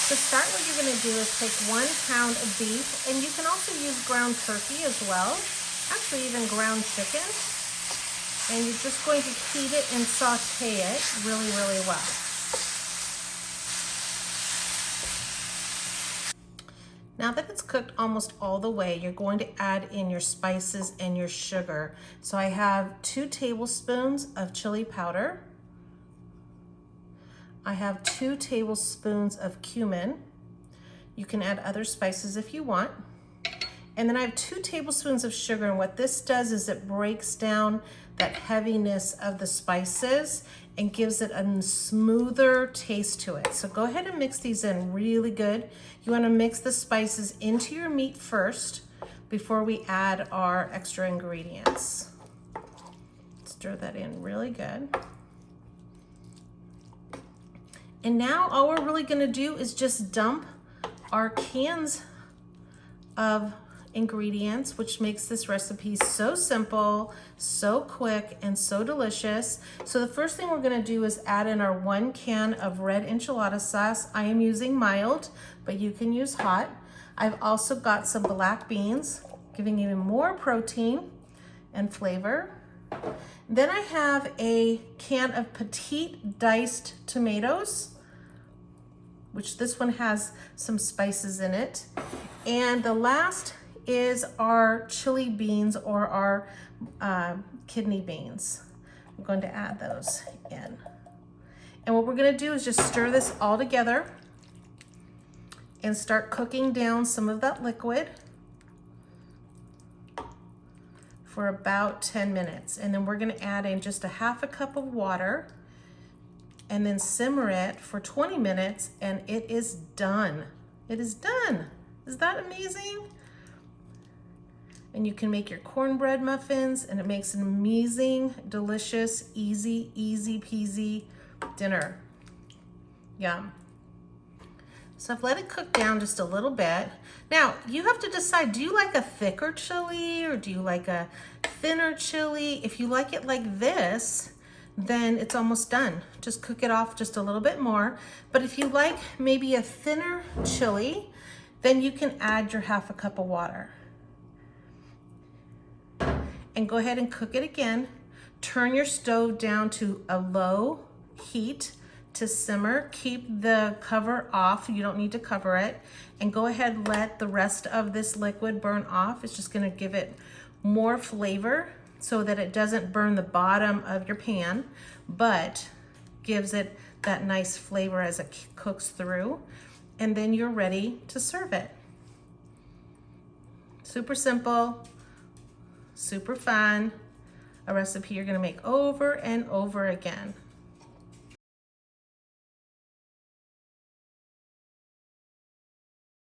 To start, what you're gonna do is take 1 pound of beef, and you can also use ground turkey as well, actually even ground chicken, and you're just going to heat it and saute it really, really well. Now that it's cooked almost all the way, you're going to add in your spices and your sugar. So I have 2 tablespoons of chili powder. I have 2 tablespoons of cumin. You can add other spices if you want. And then I have 2 tablespoons of sugar, and what this does is it breaks down that heaviness of the spices and gives it a smoother taste to it. So go ahead and mix these in really good. You wanna mix the spices into your meat first before we add our extra ingredients. Stir that in really good. And now all we're really gonna do is just dump our cans of ingredients, which makes this recipe so simple, so quick, and so delicious. So the first thing we're gonna do is add in our 1 can of red enchilada sauce. I am using mild, but you can use hot. I've also got some black beans, giving even more protein and flavor. Then I have a can of petite diced tomatoes, which this one has some spices in it. And the last is our chili beans, or our kidney beans. I'm going to add those in. And what we're gonna do is just stir this all together and start cooking down some of that liquid for about 10 minutes. And then we're gonna add in just a 1/2 cup of water and then simmer it for 20 minutes, and it is done. It is done. Is that amazing? And you can make your cornbread muffins, and it makes an amazing, delicious, easy peasy dinner. Yum. So I've let it cook down just a little bit. Now, you have to decide, do you like a thicker chili or do you like a thinner chili? If you like it like this, then it's almost done. Just cook it off just a little bit more. But if you like maybe a thinner chili, then you can add your 1/2 cup of water. And go ahead and cook it again. Turn your stove down to a low heat to simmer. Keep the cover off, you don't need to cover it. And go ahead and let the rest of this liquid burn off. It's just gonna give it more flavor so that it doesn't burn the bottom of your pan, but gives it that nice flavor as it cooks through. And then you're ready to serve it. Super simple, super fun, a recipe you're gonna make over and over again.